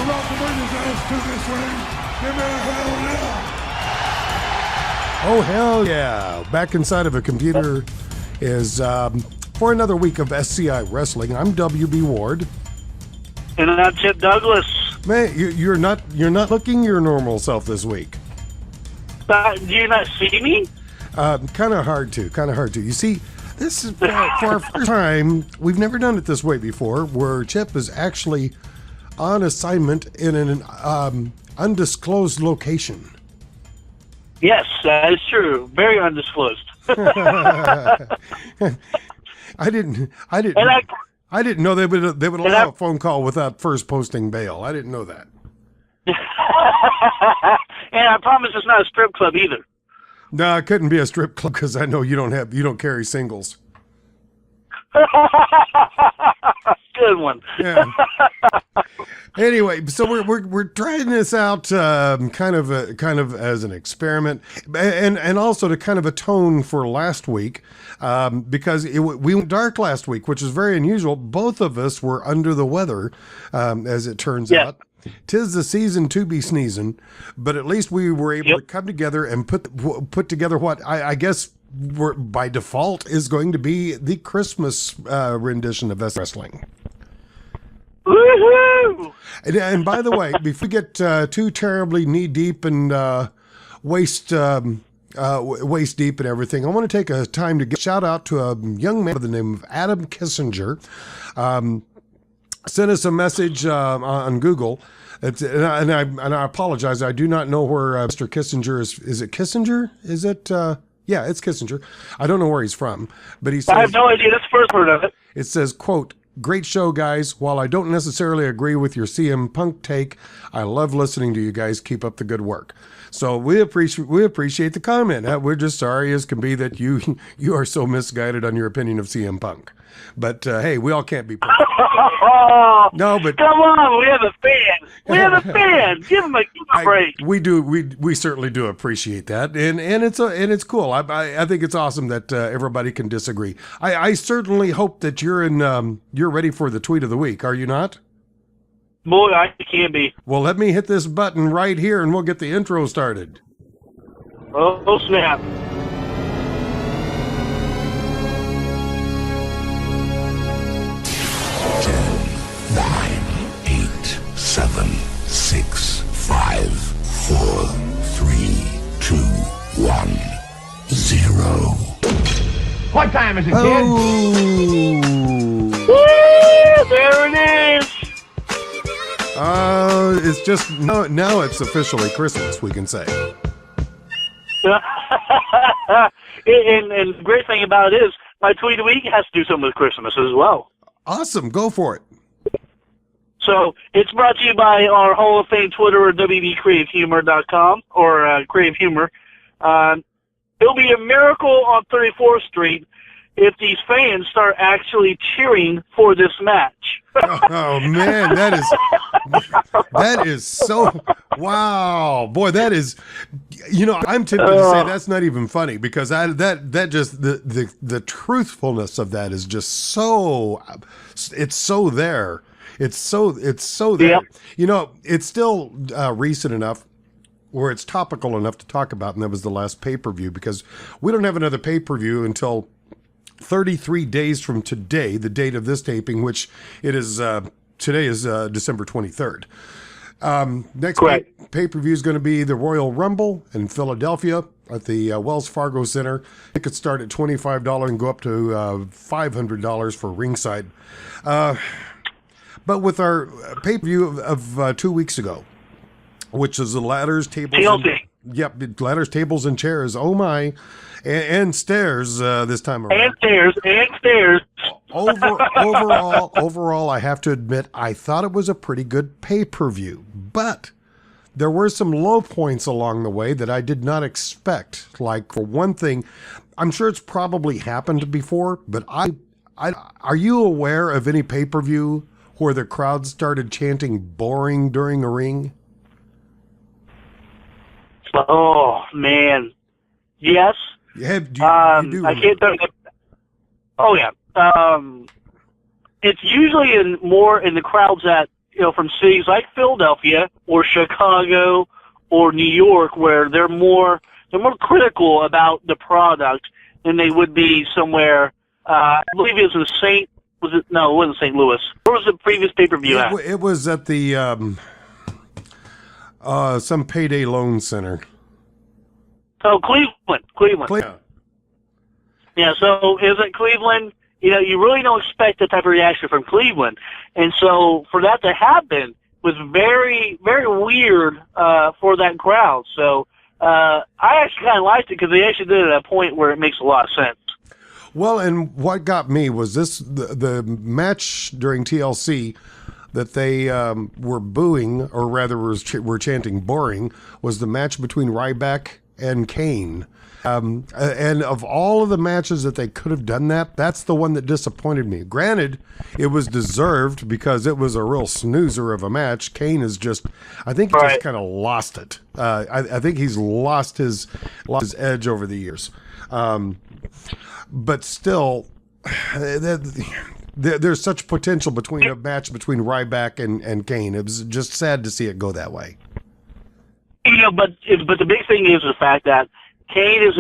about to bring his ass to this ring. Give me a hell yeah. Oh, hell yeah. Back inside of a computer is for another week of SCI Wrestling. I'm WB Ward. And I'm Chip Douglas. Man, you're not looking your normal self this week. Do you not see me? Kind of hard to. You see, this is for our first time. We've never done it this way before, where Chip is actually on assignment in an undisclosed location. Yes, that is true. Very undisclosed. I didn't know they would allow a phone call without first posting bail. I didn't know that. And I promise it's not a strip club either. No, it couldn't be a strip club because I know you don't carry singles. Good one. Yeah. Anyway, so we're trying this out, kind of as an experiment, and also to kind of atone for last week, because we went dark last week, which is very unusual. Both of us were under the weather, as it turns out. 'Tis the season to be sneezing, but at least we were able to come together and put together what I guess by default is going to be the Christmas rendition of Wrestling. Woohoo! And by the way, before we get too terribly knee deep and waist deep and everything, I want to take a time to give a shout out to a young man by the name of Adam Kissinger. Sent us a message on Google. And I apologize. I do not know where Mr. Kissinger is. Is it Kissinger? Is it? Yeah, it's Kissinger. I don't know where he's from, but he says, I have no idea. That's the first word of it. It says, quote, "Great show, guys. While I don't necessarily agree with your CM Punk take, I love listening to you guys. Keep up the good work." So we appreciate the comment. We're just sorry as can be that you are so misguided on your opinion of CM Punk. But hey, we all can't be perfect. No, but come on, we have a fan. We have a fan. Give him a break. We do. We certainly do appreciate that, and it's cool. I think it's awesome that everybody can disagree. I certainly hope that you're ready for the tweet of the week. Are you not? Boy, I can be. Well, let me hit this button right here, and we'll get the intro started. Oh snap! 7, 6, 5, 4, 3, 2, 1, 0. What time is it, kid? Woo, there it is. It's just now it's officially Christmas, we can say. and the great thing about it is my tweet of the week has to do something with Christmas as well. Awesome, go for it. So it's brought to you by our Hall of Fame Twitterer, WBCreativeHumor.com, or Creative Humor. It'll be a miracle on 34th Street if these fans start actually cheering for this match. Oh man, that is so wow, boy. That is, I'm tempted to say that's not even funny because that just the truthfulness of that is just so, it's so there. It's so there. Yep. It's still recent enough where it's topical enough to talk about, and that was the last pay-per-view because we don't have another pay-per-view until 33 days from today, the date of this taping, which it is today is December 23rd. Next pay-per-view is going to be the Royal Rumble in Philadelphia at the Wells Fargo Center. Tickets start at $25 and go up to $500 for ringside. But with our pay-per-view of 2 weeks ago, which is the ladders, tables, ladders, tables, and chairs. Oh my, and stairs this time around. And stairs. Overall, I have to admit, I thought it was a pretty good pay-per-view, but there were some low points along the way that I did not expect. Like, for one thing, I'm sure it's probably happened before, but are you aware of any pay-per-view where the crowd started chanting boring during a ring? Oh, man. Yes. You do. I can't tell you. Oh, yeah. It's usually more in the crowds that from cities like Philadelphia or Chicago or New York, where they're more critical about the product than they would be somewhere. I believe it was in St. No, it wasn't St. Louis. Where was the previous pay-per-view at? It was at the some payday loan center. Oh, Cleveland. Yeah, so is it Cleveland? You really don't expect that type of reaction from Cleveland. And so for that to happen was very, very weird for that crowd. So I actually kind of liked it because they actually did it at a point where it makes a lot of sense. Well, and what got me was the match during TLC that they were booing, or rather were chanting boring, was the match between Ryback and Kane. And of all of the matches that they could have done that's the one that disappointed me. Granted, it was deserved because it was a real snoozer of a match. Kane is just, I think he just kind of lost it. I think he's lost his edge over the years. But still, there's such potential between a match between Ryback and Kane. It was just sad to see it go that way. But the big thing is the fact that Kane his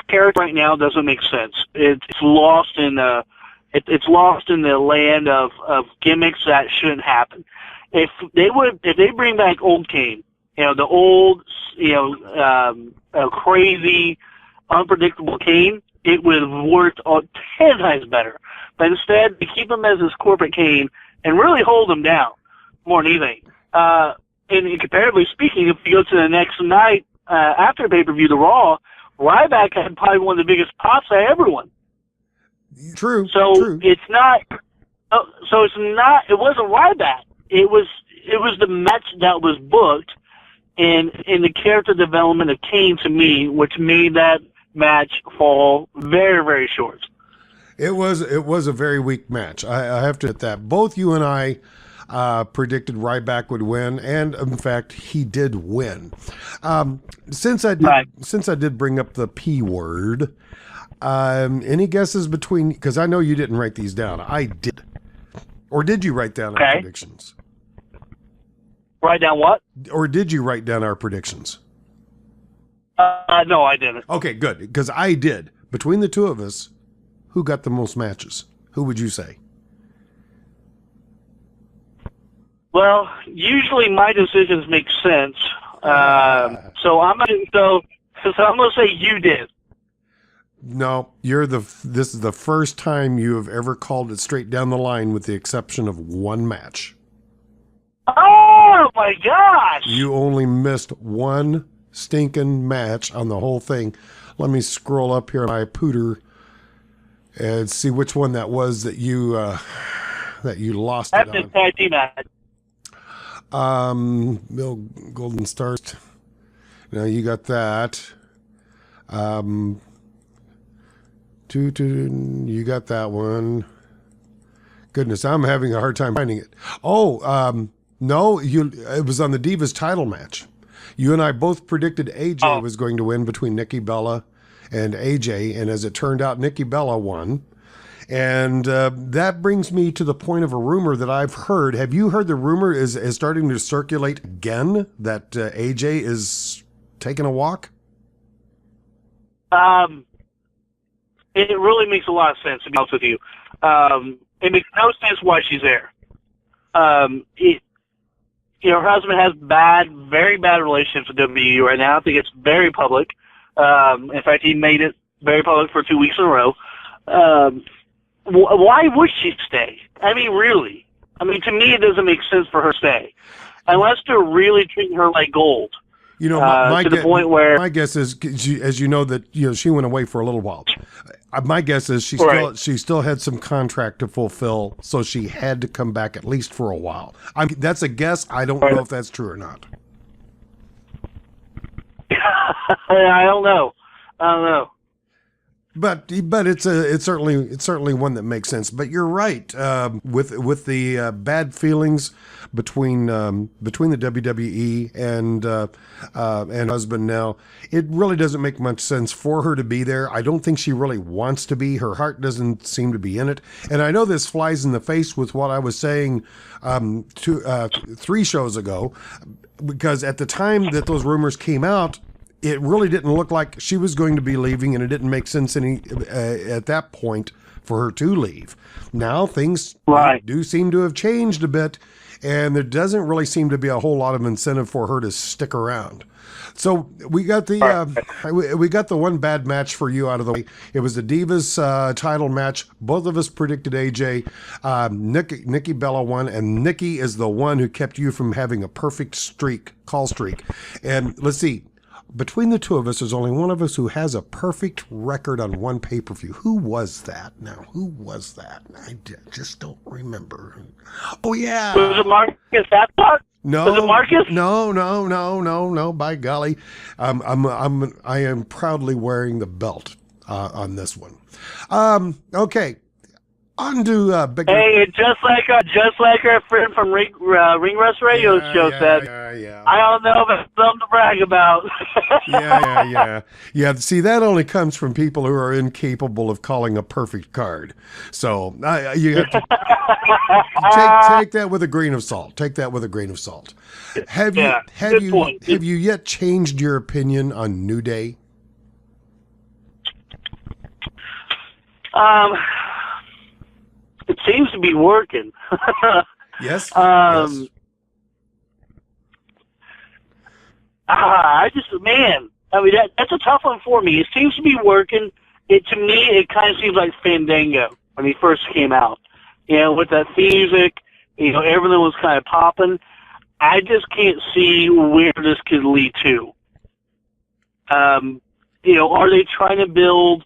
character right now doesn't make sense. It's lost in the land of gimmicks that shouldn't happen. If they bring back old Kane, the old crazy, unpredictable Kane, it would have worked 10 times better. But instead, they keep him as his corporate Kane and really hold him down more than anything. And comparatively speaking, if you go to the next night after the pay-per-view, the Raw, Ryback had probably one of the biggest pops I ever won. True. So true. It's not. So it's not. It wasn't Ryback. It was the match that was booked, and in the character development of Kane to me, which made that match fall very, very short. It was a very weak match. I have to admit that. Both you and I predicted Ryback would win, and in fact, he did win. Since I did bring up the P word, any guesses between? Because I know you didn't write these down. I did, or did you write down our predictions? Write down what? Or did you write down our predictions? No, I didn't. Okay, good, because I did. Between the two of us, who got the most matches? Who would you say? Well, usually my decisions make sense. So I'm going to say you did. No, this is the first time you have ever called it straight down the line, with the exception of one match. Oh my gosh! You only missed one stinking match on the whole thing. Let me scroll up here on my pooter and see which one that was that you lost it on. That's a tag team match. Bill Golden Stars. Now you got that. You got that one. Goodness, I'm having a hard time finding it. Oh, no, it was on the Divas title match. You and I both predicted AJ was going to win between Nikki Bella and AJ, and as it turned out, Nikki Bella won. And that brings me to the point of a rumor that I've heard. Have you heard the rumor is starting to circulate again that AJ is taking a walk? It really makes a lot of sense, to be honest with you. It makes no sense why she's there. Her husband has very bad relationships with WWE right now. I think it's very public. In fact, he made it very public for 2 weeks in a row. Why would she stay? I mean, really. I mean, to me, it doesn't make sense for her to stay. Unless they're really treating her like gold. The point where my guess is, as you know, that she went away for a little while. My guess is she still had some contract to fulfill, so she had to come back at least for a while. That's a guess. I don't know if that's true or not. I don't know. But it's certainly one that makes sense. But you're right, with the bad feelings between the WWE and husband now. It really doesn't make much sense for her to be there. I don't think she really wants to be. Her heart doesn't seem to be in it. And I know this flies in the face with what I was saying 3 shows ago, because at the time that those rumors came out, it really didn't look like she was going to be leaving, and it didn't make sense at that point for her to leave. Now things do seem to have changed a bit, and there doesn't really seem to be a whole lot of incentive for her to stick around. So we got the one bad match for you out of the way. It was the Divas title match. Both of us predicted AJ. Nikki Bella won, and Nikki is the one who kept you from having a perfect call streak. And let's see. Between the two of us, there's only one of us who has a perfect record on one pay-per-view. Who was that? Now, who was that? I just don't remember. Oh, yeah. Was it Marcus Hathcock? No. Was it Marcus? No. By golly. I am proudly wearing the belt on this one. Okay. On to bigger. Hey, just like our friend from Ring Rust Radio Show said, I don't know if it's something to brag about. Yeah. See, that only comes from people who are incapable of calling a perfect card. So you have to take that with a grain of salt. Have you yet changed your opinion on New Day? It seems to be working. Yes. that's a tough one for me. It seems to be working. To me, it kind of seems like Fandango when he first came out. With that theme music, everything was kind of popping. I just can't see where this could lead to. Are they trying to build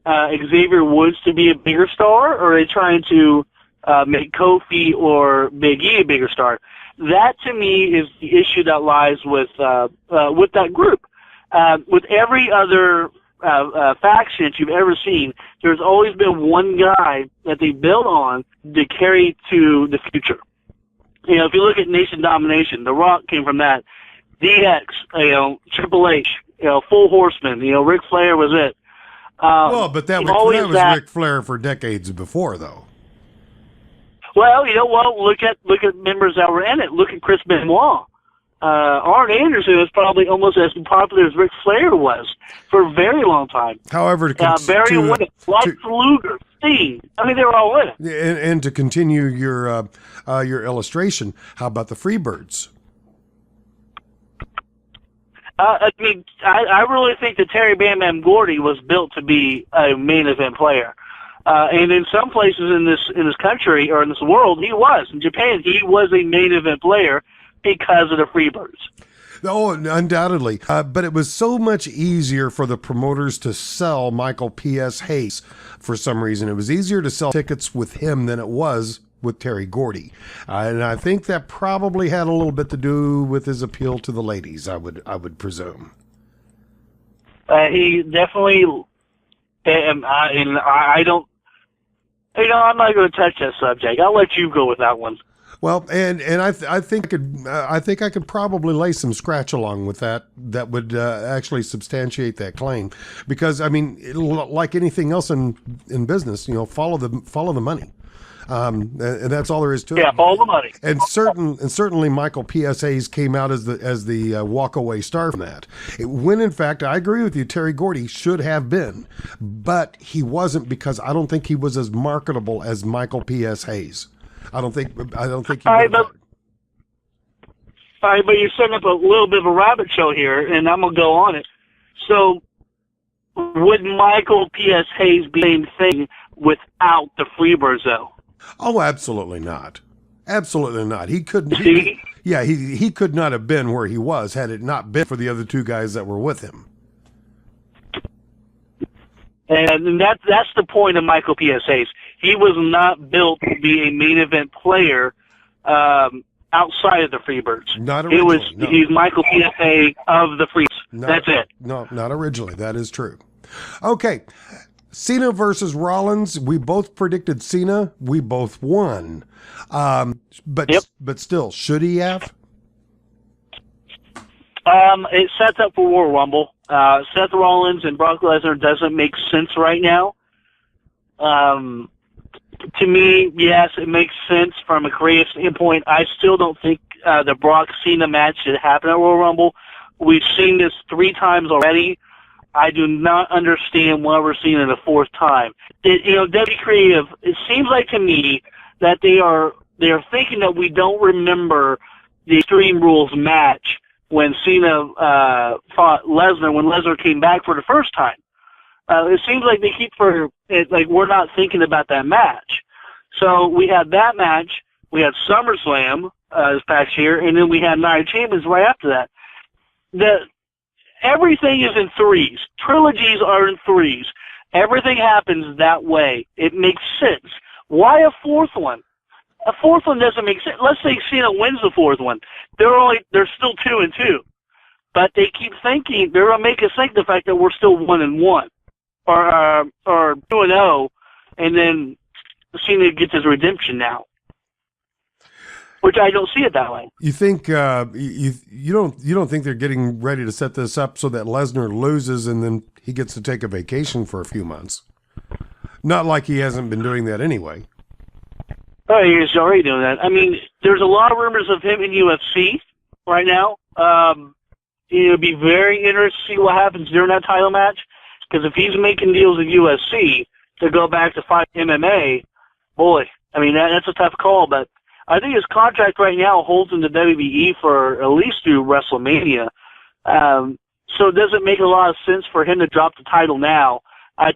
Xavier Woods to be a bigger star, or are they trying to make Kofi or Big E a bigger star? That, to me, is the issue that lies with that group. With every other faction that you've ever seen, there's always been one guy that they build on to carry to the future. If you look at Nation Domination, The Rock came from that. DX, Triple H, Full Horseman, Ric Flair was it. But that was Ric Flair for decades before, though. Well, look at members that were in it. Look at Chris Benoit. Arn Anderson was probably almost as popular as Ric Flair was for a very long time. However, Barry Windham, Lex Luger, Sting. I mean, they were all in it. And to continue your illustration, how about the Freebirds? I really think that Terry Bam Bam Gordy was built to be a main event player. And in some places in this country or in this world, he was. In Japan, he was a main event player because of the Freebirds. Oh, undoubtedly. But it was so much easier for the promoters to sell Michael P.S. Hayes for some reason. It was easier to sell tickets with him than it was with Terry Gordy. And I think that probably had a little bit to do with his appeal to the ladies, I would presume. He definitely, and I don't, I'm not going to touch that subject. I'll let you go with that one. Well, and I think I could probably lay some scratch along with that would actually substantiate that claim, because I mean, like anything else in business, follow the money. And that's all there is to it. Yeah, all the money. And certainly Michael P.S.A.'s came out as the walkaway star from that. When in fact, I agree with you, Terry Gordy should have been, but he wasn't, because I don't think he was as marketable as Michael P.S. Hayes. I don't think he but you're setting up a little bit of a rabbit show here, and I'm gonna go on it. So, would Michael P.S. Hayes be the same thing without the Freebirds, though? Oh, absolutely not. Absolutely not. He couldn't. See? He could not have been where he was had it not been for the other two guys that were with him. And that's the point of Michael P.S. Hayes. He was not built to be a main event player outside of the Freebirds. Not originally. He's Michael P.S.A. of the Freebirds. That's it. No, not originally. That is true. Okay. Cena versus Rollins. We both predicted Cena. We both won. But still, should he have? It sets up for Royal Rumble. Seth Rollins and Brock Lesnar doesn't make sense right now. To me, yes, it makes sense from a creative standpoint. I still don't think the Brock Cena match should happen at Royal Rumble. We've seen this 3 times already. I do not understand why we're seeing it a 4th time. W Creative, it seems like to me that they're thinking that we don't remember the Extreme Rules match when Cena fought Lesnar, when Lesnar came back for the first time. It seems like they keep like we're not thinking about that match. So we had that match, we had SummerSlam this past year, and then we had Night of Champions right after that. Everything is in 3s. Trilogies are in 3s. Everything happens that way. It makes sense. Why a 4th one? A 4th one doesn't make sense. Let's say Cena wins the 4th one. They're still 2-2. But they keep thinking, they're going to make us think the fact that we're still 1-1. Or 2-0, and then Cena gets his redemption now, which I don't see it that way. You think you don't think they're getting ready to set this up so that Lesnar loses and then he gets to take a vacation for a few months? Not like he hasn't been doing that anyway. Oh, he's already doing that. I mean, there's a lot of rumors of him in UFC right now. It'll be very interesting to see what happens during that title match. Because if he's making deals with UFC to go back to fight MMA, boy, I mean, that's a tough call. But I think his contract right now holds him to WWE for at least through WrestleMania. So it doesn't make a lot of sense for him to drop the title now. I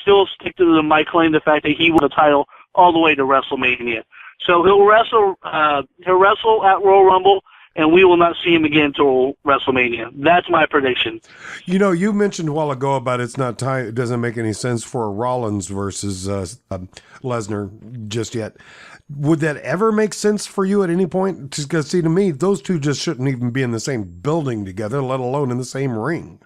still stick to my claim, the fact that he won the title all the way to WrestleMania. So he'll wrestle at Royal Rumble, and we will not see him again until WrestleMania. That's my prediction. You know, you mentioned a while ago about it doesn't make any sense for Rollins versus Lesnar just yet. Would that ever make sense for you at any point? Because, see, to me, those two just shouldn't even be in the same building together, let alone in the same ring.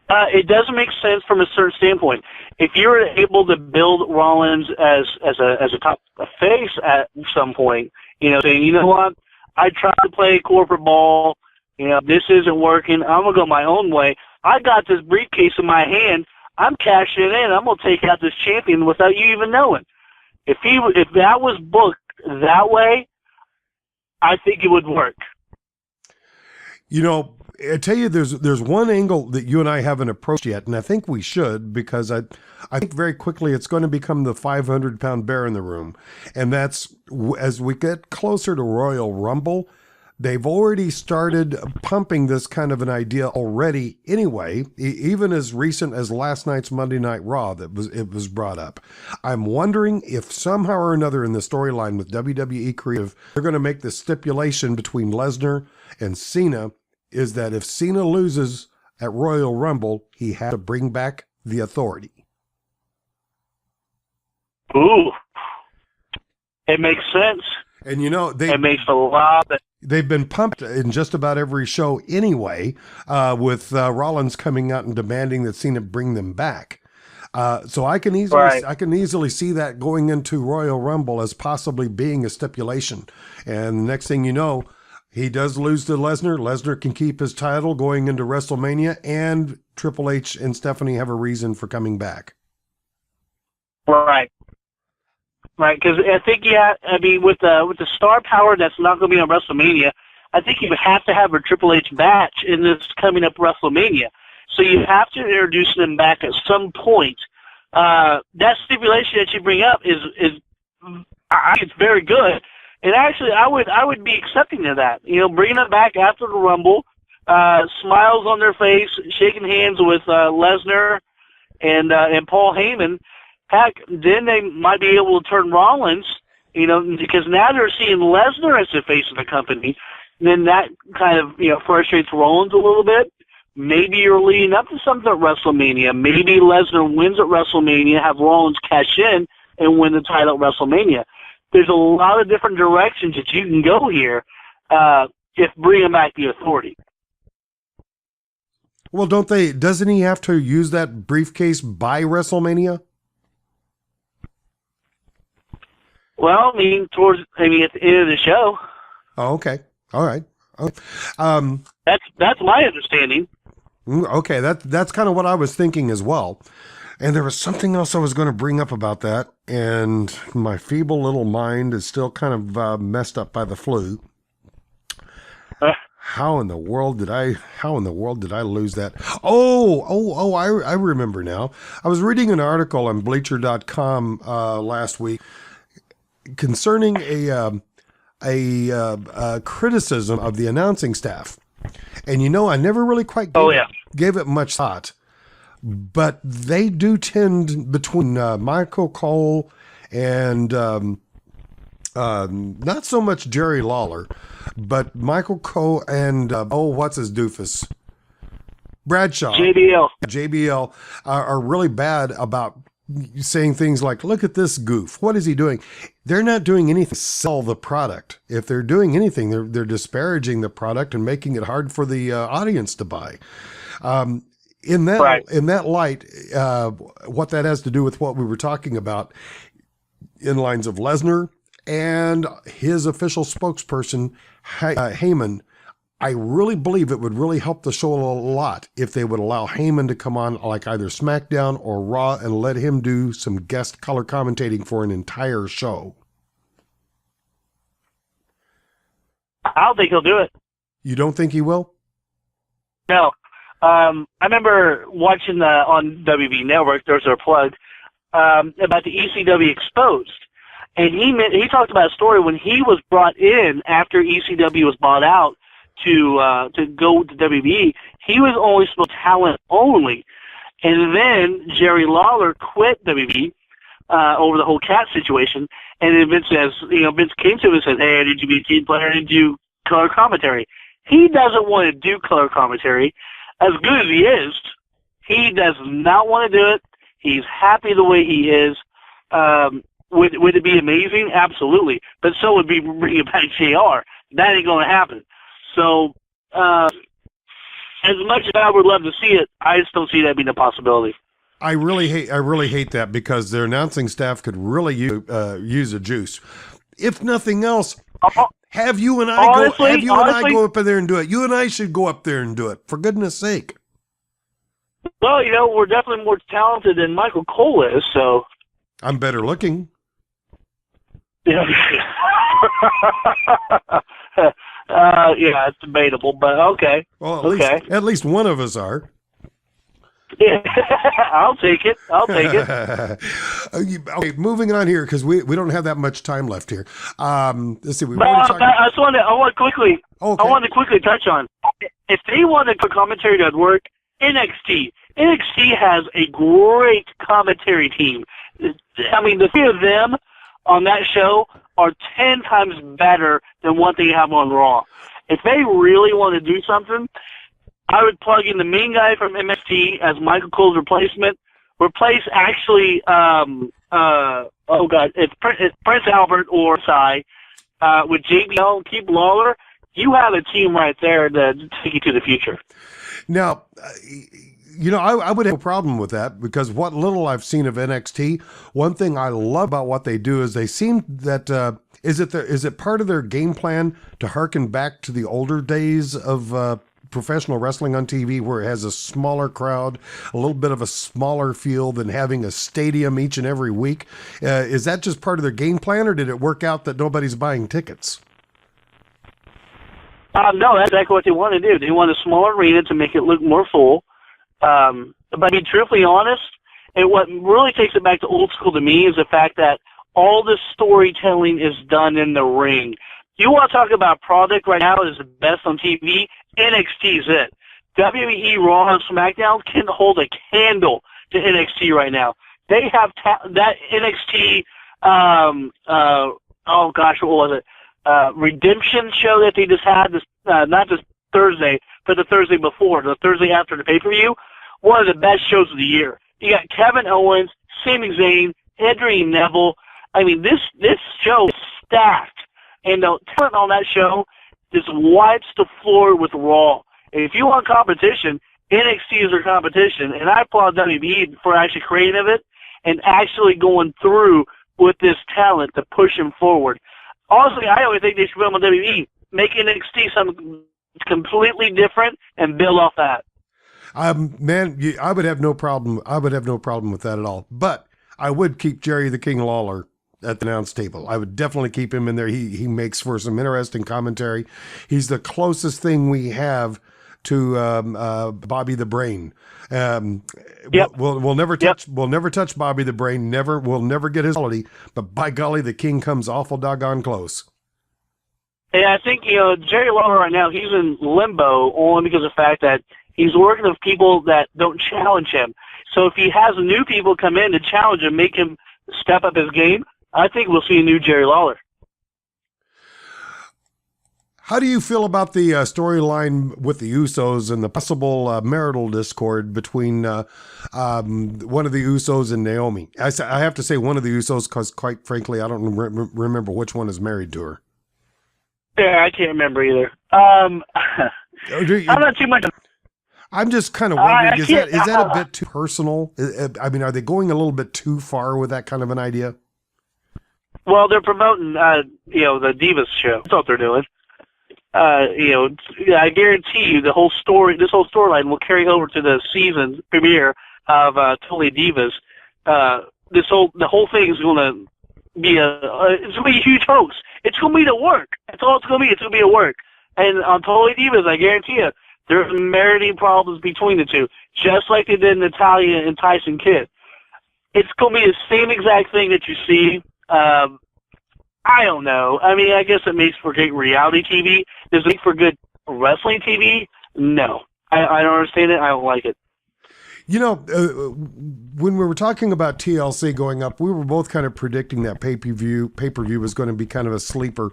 It doesn't make sense from a certain standpoint. If you're able to build Rollins as a top face at some point, saying, you know what, I tried to play corporate ball. This isn't working. I'm going to go my own way. I got this briefcase in my hand. I'm cashing it in. I'm going to take out this champion without you even knowing. If that was booked that way, I think it would work. I tell you, there's one angle that you and I haven't approached yet, and I think we should, because I think very quickly it's going to become the 500-pound bear in the room. And that's, as we get closer to Royal Rumble, they've already started pumping this kind of an idea already anyway, even as recent as last night's Monday Night Raw it was brought up. I'm wondering if somehow or another in the storyline with WWE Creative, they're going to make the stipulation between Lesnar and Cena is that if Cena loses at Royal Rumble, he has to bring back the Authority. Ooh. It makes sense. And it makes a lot of... They've been pumped in just about every show anyway, with Rollins coming out and demanding that Cena bring them back. So I can easily see that going into Royal Rumble as possibly being a stipulation. And the next thing you know, he does lose to Lesnar. Lesnar can keep his title going into WrestleMania, and Triple H and Stephanie have a reason for coming back. Right. Right, because I think, with the star power that's not going to be on WrestleMania, I think you have to have a Triple H match in this coming up WrestleMania. So you have to introduce them back at some point. That stipulation that you bring up is I think it's very good. And actually, I would be accepting of that. Bringing them back after the Rumble, smiles on their face, shaking hands with Lesnar and Paul Heyman. Heck, then they might be able to turn Rollins, because now they're seeing Lesnar as the face of the company. And then that kind of, frustrates Rollins a little bit. Maybe you're leading up to something at WrestleMania. Maybe Lesnar wins at WrestleMania, have Rollins cash in, and win the title at WrestleMania. There's a lot of different directions that you can go here if bringing back the Authority. Well, doesn't he have to use that briefcase by WrestleMania? Well, I mean, at the end of the show. Oh, okay. All right. That's my understanding. Okay, that's kind of what I was thinking as well. And there was something else I was going to bring up about that, and my feeble little mind is still kind of messed up by the flu. How in the world did I lose that? Oh, I remember now. I was reading an article on Bleacher.com last week concerning a criticism of the announcing staff. And I never really quite gave it much thought. But they do tend, between Michael Cole and not so much Jerry Lawler, but Michael Cole and, what's his doofus? Bradshaw. JBL are really bad about saying things like, look at this goof. What is he doing? They're not doing anything to sell the product. If they're doing anything, they're disparaging the product and making it hard for the audience to buy. In that light, what that has to do with what we were talking about in lines of Lesnar and his official spokesperson, Heyman, I really believe it would really help the show a lot if they would allow Heyman to come on like either SmackDown or Raw and let him do some guest color commentating for an entire show. I don't think he'll do it. You don't think he will? No. I remember watching on WB Network, there's our plug, about the ECW Exposed. And he talked about a story when he was brought in after ECW was bought out to go to WB. He was always supposed talent only. And then Jerry Lawler quit WB over the whole cat situation. And then Vince came to him and said, hey, I need you to be a team player, I need you to do color commentary. He doesn't want to do color commentary. As good as he is, he does not want to do it. He's happy the way he is. Would it be amazing? Absolutely. But so would be bringing back JR. That ain't going to happen. So, as much as I would love to see it, I just don't see that being a possibility. I really hate that, because their announcing staff could really use a juice. If nothing else, have you and I go up there and do it. You and I should go up there and do it, for goodness sake. Well, we're definitely more talented than Michael Cole is, so. I'm better looking. Yeah. Yeah, it's debatable, but okay. Well, at least one of us are. Yeah, I'll take it. Okay, moving on here, because we don't have that much time left here. Let's see. I want to quickly touch on, if they want a commentary that would work, NXT has a great commentary team. I mean, the three of them on that show are 10 times better than what they have on Raw. If they really want to do something, I would plug in the main guy from NXT as Michael Cole's replacement. Replace actually, it's Prince Albert or SCI with JBL. Keep Lawler. You have a team right there to take you to the future. Now, I would have a problem with that, because what little I've seen of NXT, one thing I love about what they do is they seem that, is it part of their game plan to harken back to the older days of professional wrestling on TV, where it has a smaller crowd, a little bit of a smaller feel than having a stadium each and every week? Is that just part of their game plan, or did it work out that nobody's buying tickets? No, that's exactly what they want to do. They want a smaller arena to make it look more full. But to be truthfully honest, and what really takes it back to old school to me is the fact that all the storytelling is done in the ring. You want to talk about product right now is the best on TV, NXT is it. WWE, Raw, and SmackDown can hold a candle to NXT right now. They have that NXT, what was it? Redemption show that they just had, not just Thursday, but the Thursday before, the Thursday after the pay-per-view, one of the best shows of the year. You got Kevin Owens, Sami Zayn, Adrian Neville. I mean, this show is stacked. And the talent on that show just wipes the floor with Raw. And if you want competition, NXT is their competition, and I applaud WB for actually creating it and actually going through with this talent to push him forward. Honestly, I always think they should put him on WB, make NXT something completely different, and build off that. Man, I would have no problem. I would have no problem with that at all. But I would keep Jerry the King Lawler at the announce table. I would definitely keep him in there. He makes for some interesting commentary. We's the closest thing we have to Bobby the Brain. Yep. We'll never touch Bobby the Brain. We'll never get his quality. But by golly, the King comes awful doggone close. And I think Jerry Lawler right now, he's in limbo only because of the fact that he's working with people that don't challenge him. So if he has new people come in to challenge him, make him step up his game, I think we'll see a new Jerry Lawler. How do you feel about the storyline with the Usos and the possible marital discord between one of the Usos and Naomi? I have to say one of the Usos because, quite frankly, I don't remember which one is married to her. Yeah, I can't remember either. I'm not too much. I'm just kind of wondering, is that a bit too personal? I mean, are they going a little bit too far with that kind of an idea? Well, they're promoting, the Divas show. That's what they're doing. I guarantee you this whole storyline will carry over to the season premiere of Totally Divas. The whole thing is going to be it's going to be a huge hoax. It's going to be the work. That's all it's going to be. It's going to be a work. And on Totally Divas, I guarantee you, there's marital problems between the two, just like they did Natalya and Tyson Kidd. It's going to be the same exact thing that you see. I don't know. I mean, I guess it makes for great reality TV. Does it make for good wrestling TV? No. I don't understand it. I don't like it. When we were talking about TLC going up, we were both kind of predicting that pay-per-view was going to be kind of a sleeper.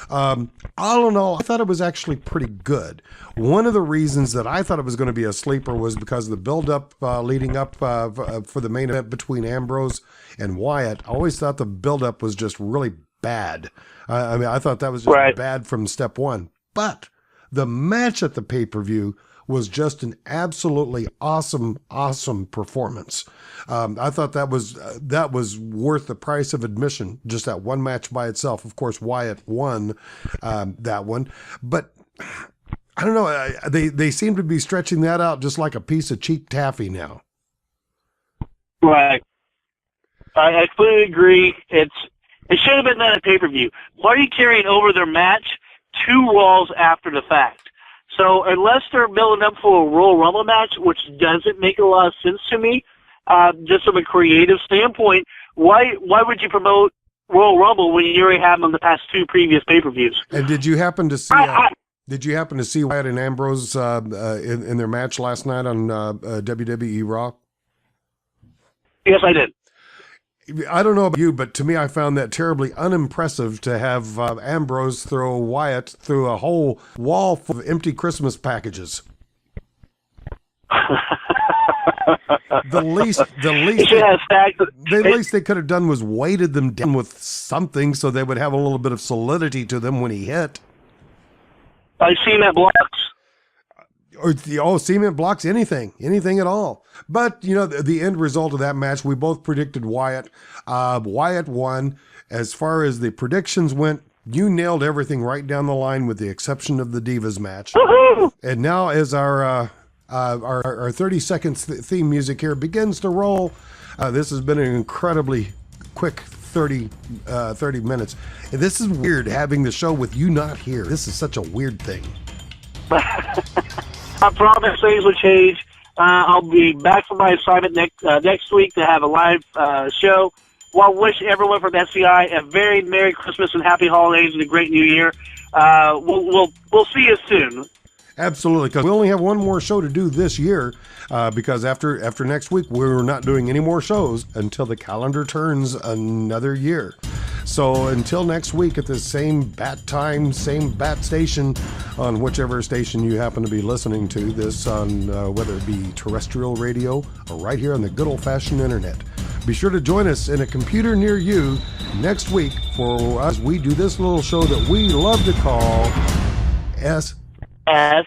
I don't know. I thought it was actually pretty good. One of the reasons that I thought it was going to be a sleeper was because of the build-up leading up for the main event between Ambrose and Wyatt. I always thought the build-up was just really bad. I thought that was just bad from step one. But the match at the pay-per-view was just an absolutely awesome performance. I thought that was worth the price of admission, just that one match by itself. Of course, Wyatt won that one, but I don't know. They seem to be stretching that out just like a piece of cheap taffy now. Right. I completely agree. It should have been done at pay-per-view. Why are you carrying over their match 2 Raws after the fact? So unless they're building up for a Royal Rumble match, which doesn't make a lot of sense to me, just from a creative standpoint, why would you promote Royal Rumble when you already have them on the past 2 previous pay-per-views? And did you happen to see Wyatt and Ambrose in their match last night on WWE Raw? Yes, I did. I don't know about you, but to me, I found that terribly unimpressive to have Ambrose throw Wyatt through a whole wall full of empty Christmas packages. The least they could have done was weighted them down with something so they would have a little bit of solidity to them when he hit. Cement blocks. Or cement blocks, anything at all. But, the end result of that match, we both predicted Wyatt. Wyatt won. As far as the predictions went, you nailed everything right down the line with the exception of the Divas match. Woo-hoo! And now as our 30-second theme music here begins to roll, this has been an incredibly quick 30 minutes. And this is weird, having the show with you not here. This is such a weird thing. I promise things will change. I'll be back from my assignment next week to have a live show. Well, I wish everyone from SCI a very Merry Christmas and Happy Holidays and a great New Year. We'll see you soon. Absolutely, because we only have one more show to do this year, because after next week, we're not doing any more shows until the calendar turns another year. So until next week at the same bat time, same bat station, on whichever station you happen to be listening to this on, whether it be terrestrial radio or right here on the good old-fashioned internet. Be sure to join us in a computer near you next week for us. We do this little show that we love to call SCI.